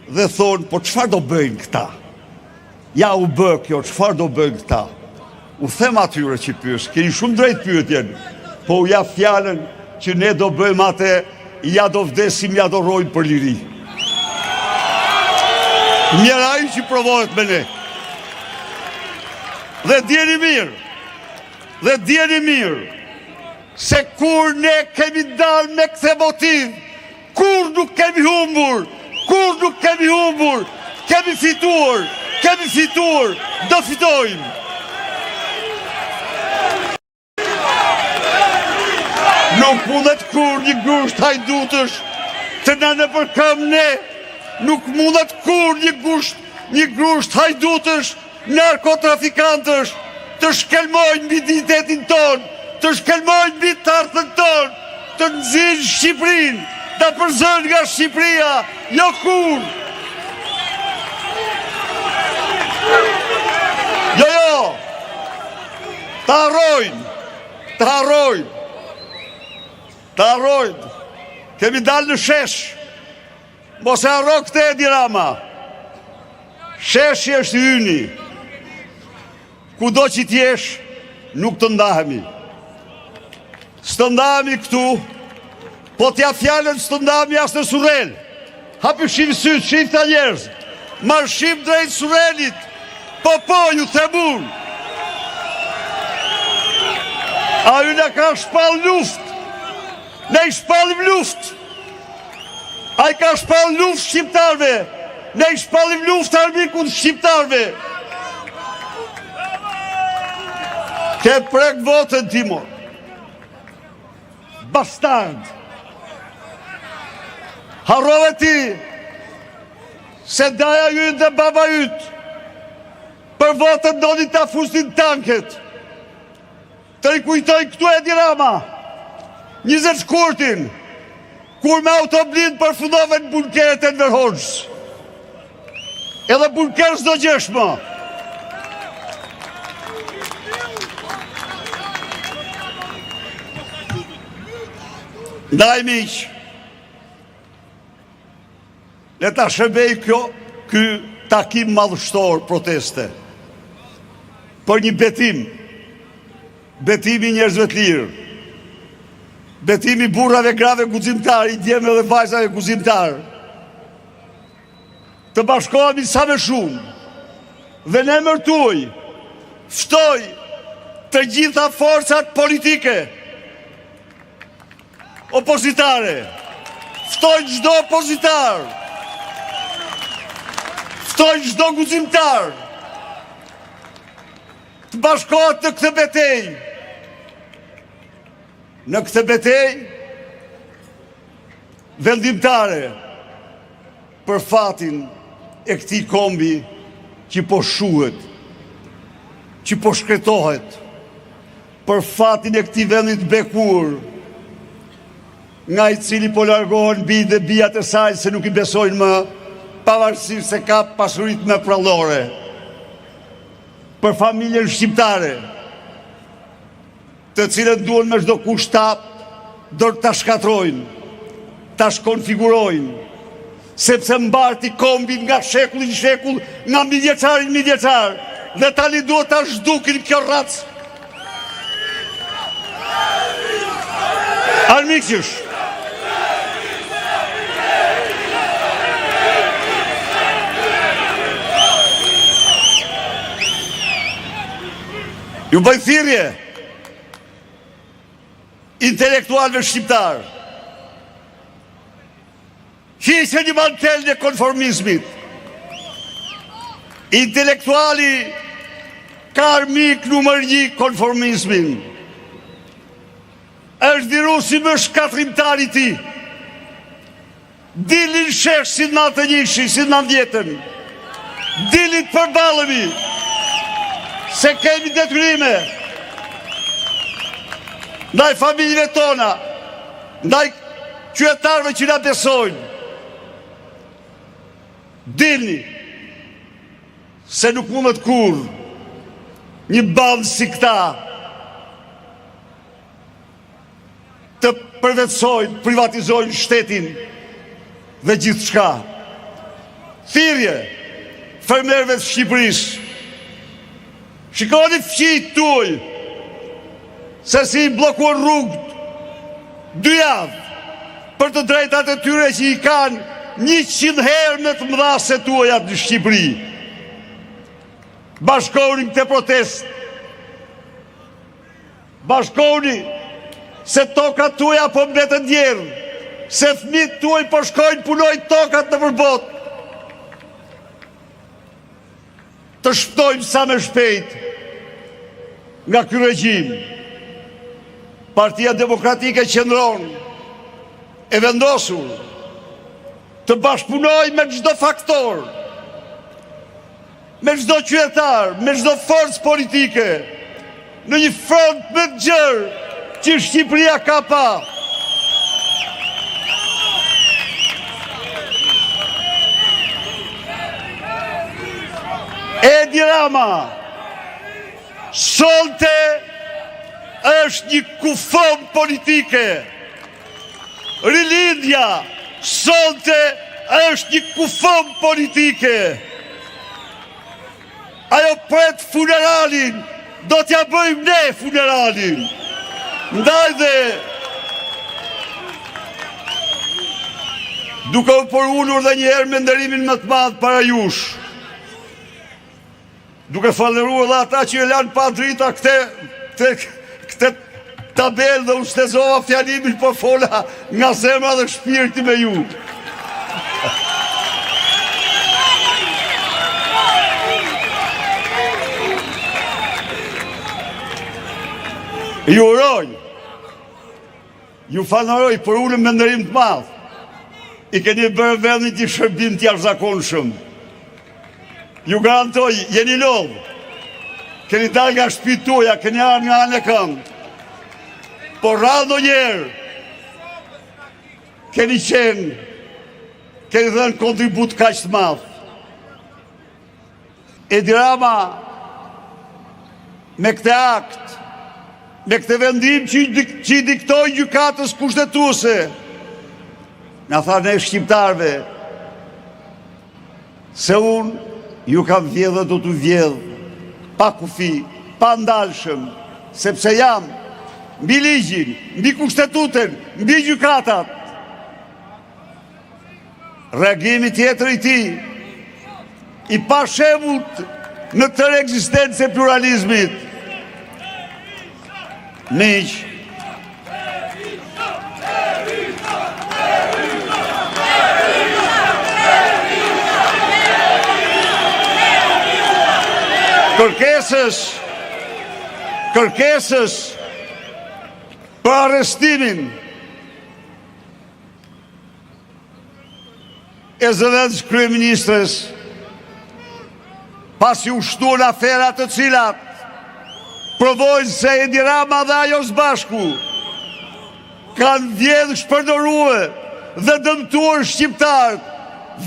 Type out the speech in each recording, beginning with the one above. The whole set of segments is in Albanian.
dhe thonë, po çfarë do bëjnë këta? Ja u bë kjo, çfarë do bëjnë këta? U them atyre që pyes, keni shumë drejt pyetjen, po u jap fjalën që ne do bëjmë atë, ja do vdesim, ja do rrojmë për liri. Njëra ai që provohet me ne. Dhe djeni mirë, se kur ne kemi dalë me këtë motiv, kur nuk kemi humbur, kemi fituar, do fitojmë. Nuk mundet kur një grusht hajdutësh të na nëpërkëm ne, nuk mundet kur një grusht hajdutësh, narkotrafikantësh, të shkelmojnë mbi dignitetin ton, të shkelmojnë mbi të ardhmen ton, të nxjerrin Shqipërinë, ta përzojnë nga Shqipëria, jo kur. Jo, ta harrojnë, kemi dalë në shesh, mos e harro këtë Edi Rama, sheshi është yni, kudo që t'jesh, nuk të ndahemi. Së ndahemi këtu, po t'ja fjallën së ndahemi as në Surrel. Hapi shim sytë, shim të njerëz, marshim drejt Surrelit, po ju themun. A ju në ka shpal luft, ne i shpalim luft. A i ka shpal luft shqiptarve, ne i shpalim luft armikun shqiptarve. Ke prek votën, Timor. Bastard. Harrove ti se daja jytë dhe baba jytë për votën doni ta fustin tanket. Të i kujtoj këtu Edi Rama 20 shkurtin, kur me autoblind përfundove në bunkeret e Enver Hoxhës. Edhe bunker s'do gjesh më. Ndaj miq, le ta shërbej ky takim madhështor proteste për një betimi njerëzve të lirë, betimi burrave grave guximtar, i djemve dhe vajzave guximtar, të bashkohemi sa më shumë dhe në emër tuaj ftoj të gjitha forcat politike opozitare, ftoj çdo opozitar, ftoj çdo guximtar të bashkohet në këtë betejë. Në këtë betejë vendimtare për fatin e këtij kombi që po shuhet, që po shkretohet, për fatin e këtij vendi të bekur, nga i cili po largohen bi dhe bijat e saj se nuk i besojnë më, pavarësisht se ka pasurit më prallore, për familjen shqiptare, të cilët duan me çdo kusht ta shkatrojnë, ta shkonfigurojnë, sepse mbarti kombin nga shekulli në shekull, nga midhjeçari në midhjeçar, dhe tani duhet ta zhdukin kjo racë. Armiqësh, ju bëj thirrje intelektualëve shqiptar, hiqeni mantelin e konformizmit. Intelektuali ka armik numër 1 konformizmin. Është virusi më shkatrimtar i tij. Dilin shesh si 91, si 90-ën. Dilin të përballemi, se kemi detyrime ndaj familjeve tona, ndaj qytetarëve që na besojnë. Dilni, se nuk mundet kur një bandë si këta të përvetësojnë, privatizojnë shtetin dhe gjithçka. thirrje fermerëve të Shqipërisë. Shikoni fqijtë tuaj, se si i bllokuan rrugët 2 javë për të drejtat e tyre që i kanë 100 herë më të mëdha se tuajat në Shqipëri. Bashkohuni këtë protestë. Bashkohuni se tokat tuaja po mbeten djerë, se fëmijët tuaj po shkojnë punojnë tokat në përbot. Të shpëtojmë sa më shpejt nga ky regjim. Partia Demokratike Qendron e vendosur të bashkëpunojë me çdo faktor, me çdo qytetar, me çdo forcë politike në një front më të gjerë që Shqipëria ka pa. Edi Rama sonte është një kufon politike. Rilindja sonte është një kufon politike. Ajo pret funeralin, do t'ja bëjmë ne funeralin. Ndaj dhe duke u përulur dhe njëherë me ndërimin më të madh para jush, duke falëruar dhe ata që e lanë pa drita këtë tabel dhe u shtezova fjalimin po fola nga zemra dhe shpirti me ju. Ju uroj, ju falenderoj për ulën me ndërim të madh. I keni bërë vendin një shërbim të jashtëzakonshëm. Ju garantoj, jeni lodh. Keni dalë nga shtëpitë tuaja, keni ardhur nga anë e këmbë. Por ndonjëherë keni dhënë kontribut kaq të madh. Edi Rama me këtë akt, me këtë vendim që i diktoi gjykatës kushtetuese, na tha ne shqiptarëve se unë ju kam vjedhë dhe do t'u vjedhë pa kufi, pa ndalshëm, sepse jam mbi ligjin, mbi kushtetutën, mbi gjykatat. Reagimi tjetër i tij, i pa shembull në tërë ekzistencën e pluralizmit. Miq, kërkesës për arrestimin e zëvendës kryeministres, pasi u shtuan afera të cilat provojnë se Edi Rama dhe ajo së bashku kanë vjedhë shpërdoruar dhe dëmtuar shqiptarët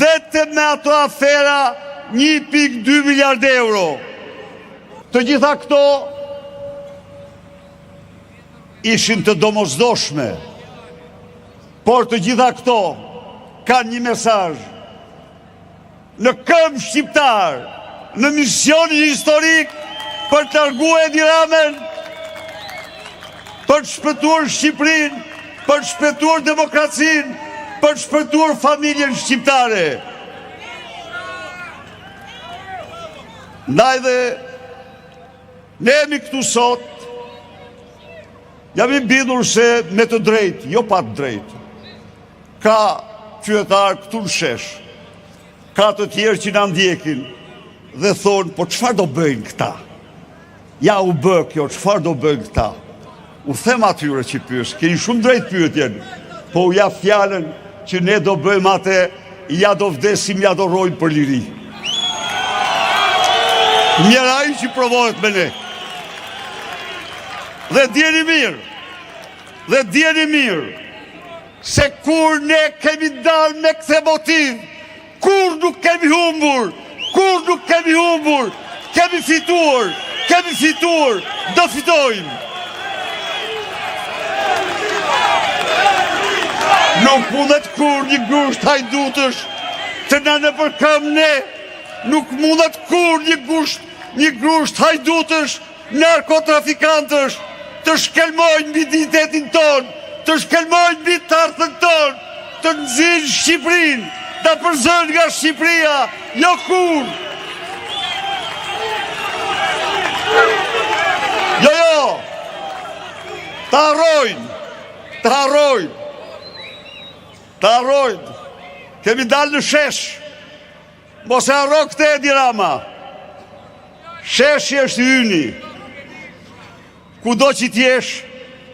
vetëm me ato afera 1.2 miliard euro. Të gjitha këto ishin të domosdoshme, por të gjitha këto kanë një mesazh. Në këmbë shqiptar, në misionin historik për të larguar Edi Ramën, për të shpëtuar Shqipërinë, për të shpëtuar demokracinë, për të shpëtuar familjen shqiptare. Ndaj dhe ne jemi këtu sot, jam i bindur se me të drejtë, jo pa të drejtë, ka qytetarë këtu në shesh, ka të tjerë që na ndjekin dhe thonë, po çfarë do bëjnë këta? Ja u bë kjo, çfarë do bëjnë këta? U them atyre që pyes, keni shumë drejt pyetjen, po u jap fjalën që ne do bëjmë atë, ja do vdesim, ja do rrojmë për liri. Njëra ai që provohet me ne. Dhe djeni mirë, se kur ne kemi dalë me këtë motiv, kur nuk kemi humbur, kemi fituar, do fitojmë. Nuk mundet kur një grusht hajdutësh të na në përkëm ne, nuk mundet kur një grusht hajdutësh, narkotrafikantësh, të shkelmojnë mbi identitetin ton, të shkelmojnë mbi të ardhmen ton, të nxirrin Shqipërinë, ta përzojnë nga Shqipëria, jo kur. Jo, të harrojnë, kemi dalë në shesh, mos e harro këtë Edi Rama, sheshi është yni, kudo që t'jesh,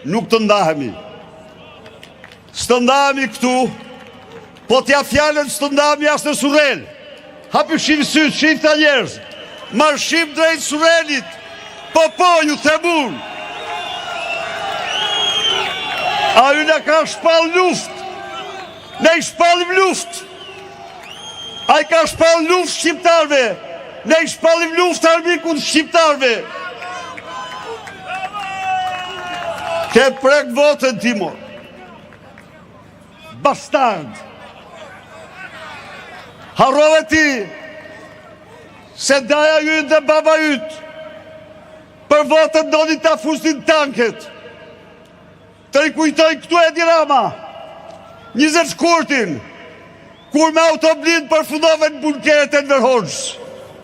nuk të ndahemi. Së të ndahemi këtu, po t'ja fjallën së të ndahemi asë në Surel. Hapi shim sytë, shim të njerëz, marshim drejt Surelit, po ju themun. A ju në ka shpal luft, ne i shpalim luft. A i ka shpal luft shqiptarve, ne i shpalim luft armikun shqiptarve. Ke prek votën, Timor. Bastard. Harrove ti se daja jytë dhe baba jytë për votën doni ta fustin tanket. Të rikujtoj këtu Edi Rama 20 shkurtin, kur me autoblin përfundove në bunkeret e Enver Hoxhës.